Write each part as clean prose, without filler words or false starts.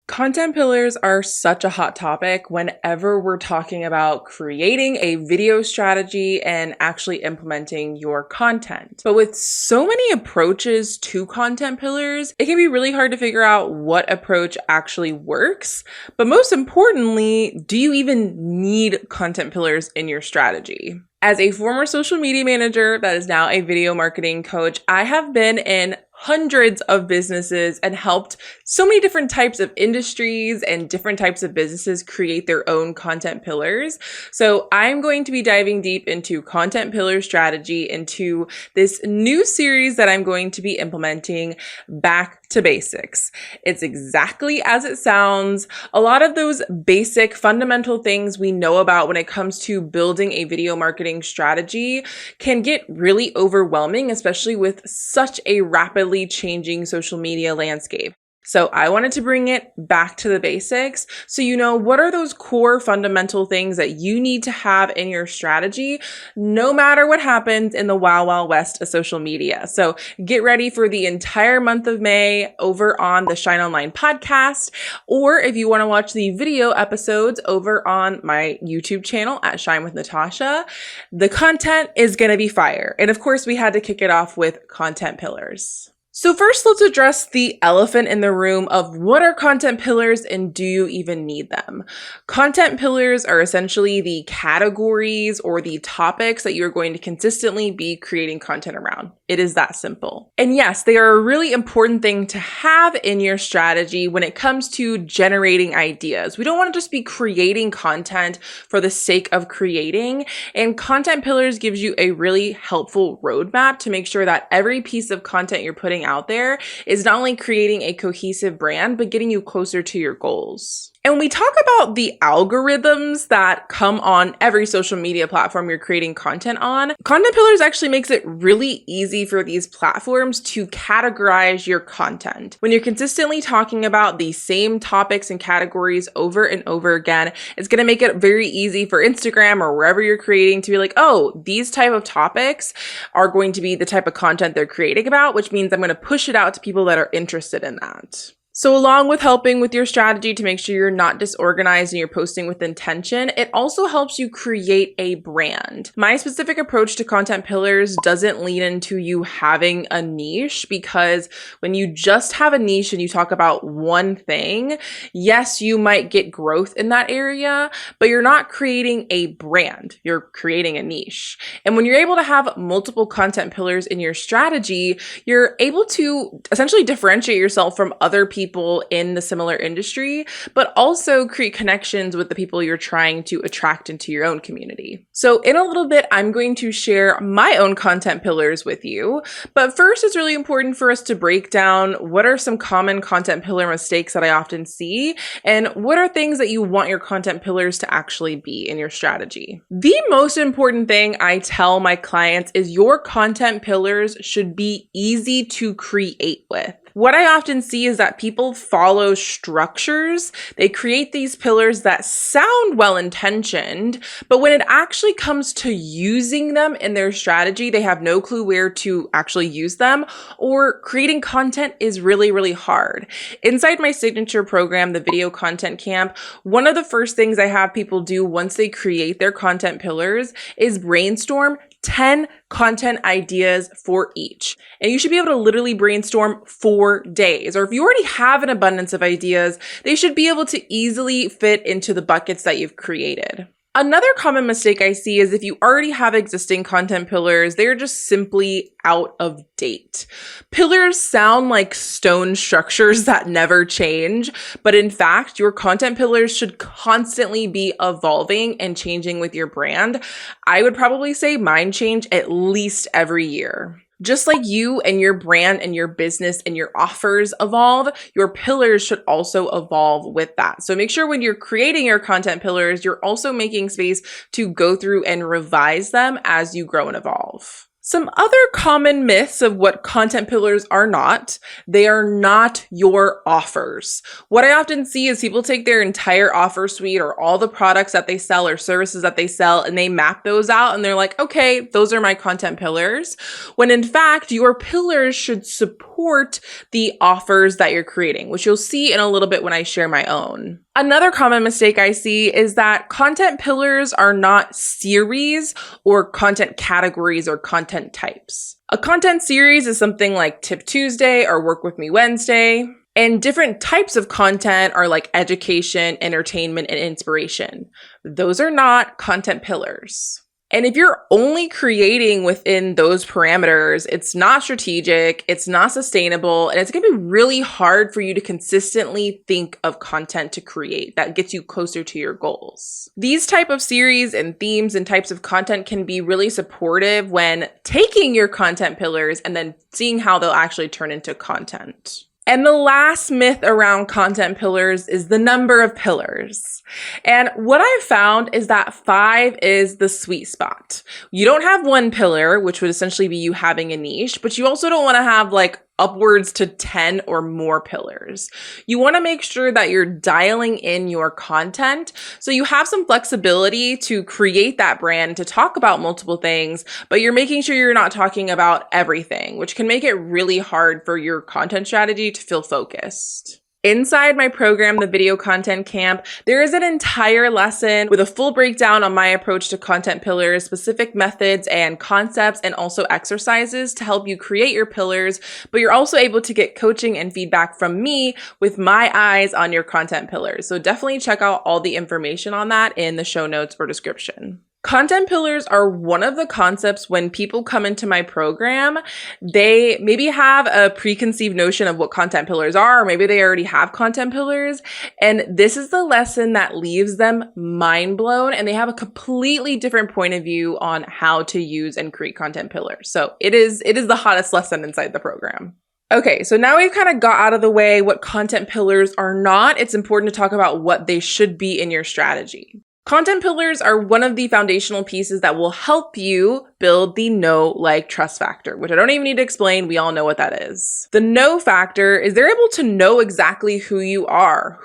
Content pillars are such a hot topic whenever we're talking about creating a video strategy and actually implementing your content. But with so many approaches to content pillars, it can be really hard to figure out what approach actually works. But most importantly, do you even need content pillars in your strategy? As a former social media manager that is now a video marketing coach, I have been in hundreds of businesses and helped so many different types of industries and different types of businesses create their own content pillars. So I'm going to be diving deep into content pillar strategy into this new series that I'm going to be implementing, Back to Basics. It's exactly as it sounds. A lot of those basic fundamental things we know about when it comes to building a video marketing strategy can get really overwhelming, especially with such a rapidly changing social media landscape. So I wanted to bring it back to the basics. So you know, what are those core fundamental things that you need to have in your strategy, no matter what happens in the wild, wild west of social media. So get ready for the entire month of May over on the Shine Online podcast, or if you want to watch the video episodes over on my YouTube channel at Shine with Natasha, the content is going to be fire. And of course, we had to kick it off with content pillars. So first, let's address the elephant in the room of what are content pillars and do you even need them? Content pillars are essentially the categories or the topics that you're going to consistently be creating content around. It is that simple. And yes, they are a really important thing to have in your strategy when it comes to generating ideas. We don't want to just be creating content for the sake of creating. And content pillars gives you a really helpful roadmap to make sure that every piece of content you're putting out there is not only creating a cohesive brand, but getting you closer to your goals. And when we talk about the algorithms that come on every social media platform you're creating content on, content pillars actually makes it really easy for these platforms to categorize your content. When you're consistently talking about the same topics and categories over and over again, it's going to make it very easy for Instagram or wherever you're creating to be like, oh, these type of topics are going to be the type of content they're creating about, which means I'm going to push it out to people that are interested in that. So along with helping with your strategy to make sure you're not disorganized and you're posting with intention, it also helps you create a brand. My specific approach to content pillars doesn't lean into you having a niche, because when you just have a niche and you talk about one thing, yes, you might get growth in that area, but you're not creating a brand, you're creating a niche. And when you're able to have multiple content pillars in your strategy, you're able to essentially differentiate yourself from other people in the similar industry, but also create connections with the people you're trying to attract into your own community. So in a little bit, I'm going to share my own content pillars with you. But first, it's really important for us to break down what are some common content pillar mistakes that I often see, and what are things that you want your content pillars to actually be in your strategy. The most important thing I tell my clients is your content pillars should be easy to create with. What I often see is that people follow structures. They create these pillars that sound well-intentioned, but when it actually comes to using them in their strategy, they have no clue where to actually use them, or creating content is really, really hard. Inside my signature program, the Video Content Camp, one of the first things I have people do once they create their content pillars is brainstorm 10 content ideas for each. And you should be able to literally brainstorm 4 days. Or if you already have an abundance of ideas, they should be able to easily fit into the buckets that you've created. Another common mistake I see is if you already have existing content pillars, they're just simply out of date. Pillars sound like stone structures that never change, but in fact, your content pillars should constantly be evolving and changing with your brand. I would probably say mine change at least every year. Just like you and your brand and your business and your offers evolve, your pillars should also evolve with that. So make sure when you're creating your content pillars, you're also making space to go through and revise them as you grow and evolve. Some other common myths of what content pillars are not: they are not your offers. What I often see is people take their entire offer suite or all the products that they sell or services that they sell and they map those out and they're like, okay, those are my content pillars. When in fact, your pillars should support the offers that you're creating, which you'll see in a little bit when I share my own. Another common mistake I see is that content pillars are not series or content categories or content types. A content series is something like Tip Tuesday or Work With Me Wednesday. And different types of content are like education, entertainment, and inspiration. Those are not content pillars. And if you're only creating within those parameters, it's not strategic, it's not sustainable, and it's going to be really hard for you to consistently think of content to create that gets you closer to your goals. These type of series and themes and types of content can be really supportive when taking your content pillars and then seeing how they'll actually turn into content. And the last myth around content pillars is the number of pillars. And what I've found is that 5 is the sweet spot. You don't have one pillar, which would essentially be you having a niche, but you also don't want to have like upwards to 10 or more pillars. You want to make sure that you're dialing in your content so you have some flexibility to create that brand, to talk about multiple things, but you're making sure you're not talking about everything, which can make it really hard for your content strategy to feel focused. Inside my program, the Video Content Camp, there is an entire lesson with a full breakdown on my approach to content pillars, specific methods and concepts, and also exercises to help you create your pillars. But you're also able to get coaching and feedback from me with my eyes on your content pillars. So definitely check out all the information on that in the show notes or description. Content pillars are one of the concepts when people come into my program, they maybe have a preconceived notion of what content pillars are, or maybe they already have content pillars. And this is the lesson that leaves them mind blown, and they have a completely different point of view on how to use and create content pillars. So it is the hottest lesson inside the program. Okay, so now we've kind of got out of the way what content pillars are not. It's important to talk about what they should be in your strategy. Content pillars are one of the foundational pieces that will help you build the know, like, trust factor, which I don't even need to explain. We all know what that is. The know factor is they're able to know exactly who you are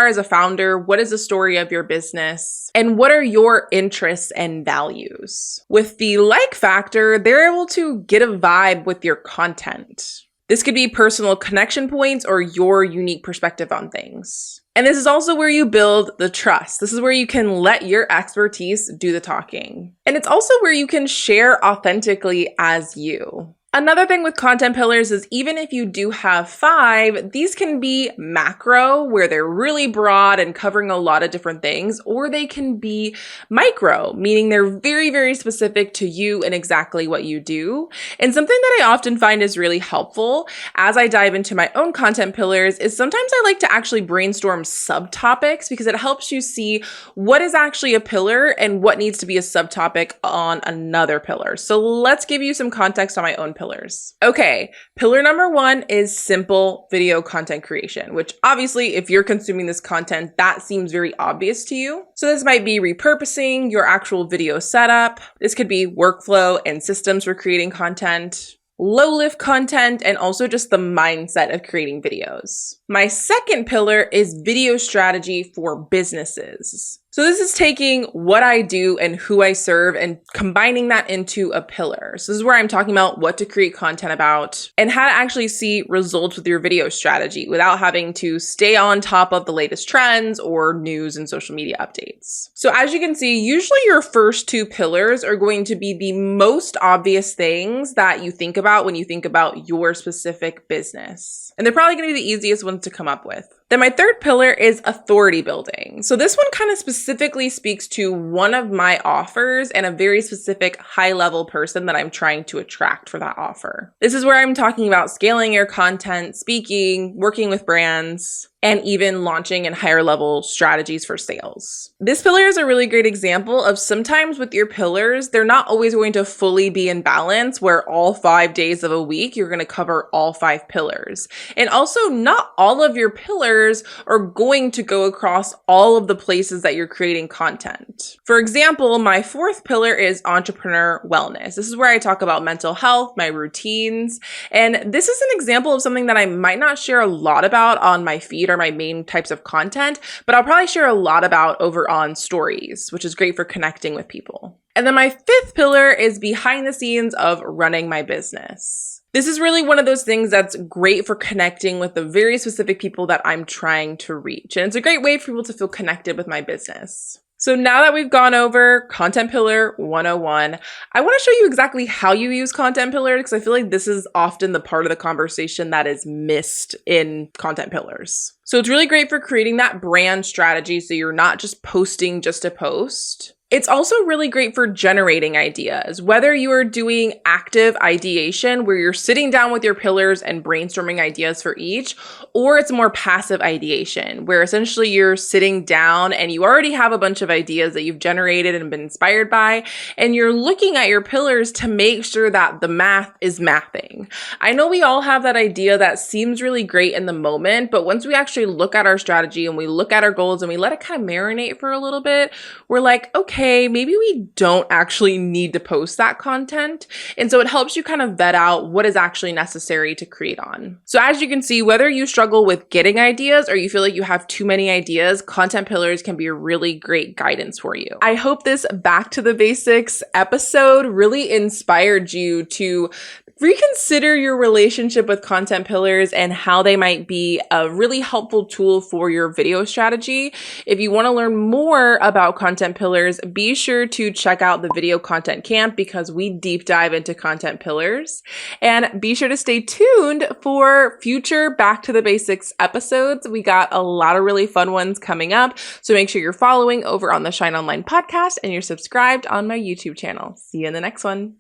as a founder, what is the story of your business, and what are your interests and values. With the like factor, they're able to get a vibe with your content. This could be personal connection points or your unique perspective on things. And this is also where you build the trust. This is where you can let your expertise do the talking. And it's also where you can share authentically as you. Another thing with content pillars is even if you do have 5, these can be macro, where they're really broad and covering a lot of different things, or they can be micro, meaning they're very, very specific to you and exactly what you do. And something that I often find is really helpful as I dive into my own content pillars is sometimes I like to actually brainstorm subtopics because it helps you see what is actually a pillar and what needs to be a subtopic on another pillar. So let's give you some context on my own pillars. Okay, pillar number 1 is simple video content creation, which obviously if you're consuming this content, that seems very obvious to you. So this might be repurposing your actual video setup. This could be workflow and systems for creating content, low lift content, and also just the mindset of creating videos. My second pillar is video strategy for businesses. So this is taking what I do and who I serve and combining that into a pillar. So this is where I'm talking about what to create content about and how to actually see results with your video strategy without having to stay on top of the latest trends or news and social media updates. So as you can see, usually your first 2 pillars are going to be the most obvious things that you think about when you think about your specific business. And they're probably going to be the easiest ones to come up with. Then my third pillar is authority building. So this one kind of specifically speaks to one of my offers and a very specific high-level person that I'm trying to attract for that offer. This is where I'm talking about scaling your content, speaking, working with brands. and even launching in higher level strategies for sales. This pillar is a really great example of sometimes with your pillars, they're not always going to fully be in balance where all 5 days of a week, you're going to cover all 5 pillars. And also not all of your pillars are going to go across all of the places that you're creating content. For example, my 4th pillar is entrepreneur wellness. This is where I talk about mental health, my routines, and this is an example of something that I might not share a lot about on my feed or my main types of content, but I'll probably share a lot about over on stories, which is great for connecting with people. And then my 5th pillar is behind the scenes of running my business. This is really one of those things that's great for connecting with the very specific people that I'm trying to reach. And it's a great way for people to feel connected with my business. So now that we've gone over Content Pillar 101, I want to show you exactly how you use Content Pillar because I feel like this is often the part of the conversation that is missed in Content Pillars. So it's really great for creating that brand strategy so you're not just posting just to post. It's also really great for generating ideas, whether you are doing active ideation where you're sitting down with your pillars and brainstorming ideas for each, or it's more passive ideation where essentially you're sitting down and you already have a bunch of ideas that you've generated and been inspired by, and you're looking at your pillars to make sure that the math is mathing. I know we all have that idea that seems really great in the moment, but once we actually look at our strategy and we look at our goals and we let it kind of marinate for a little bit, we're like, okay, maybe we don't actually need to post that content. And so it helps you kind of vet out what is actually necessary to create on. So as you can see, whether you struggle with getting ideas or you feel like you have too many ideas, Content Pillars can be a really great guidance for you. I hope this Back to the Basics episode really inspired you to reconsider your relationship with Content Pillars and how they might be a really helpful tool for your video strategy. If you want to learn more about Content Pillars, be sure to check out the Video Content Camp because we deep dive into Content Pillars. And be sure to stay tuned for future Back to the Basics episodes. We got a lot of really fun ones coming up. So make sure you're following over on the Shine Online podcast and you're subscribed on my YouTube channel. See you in the next one.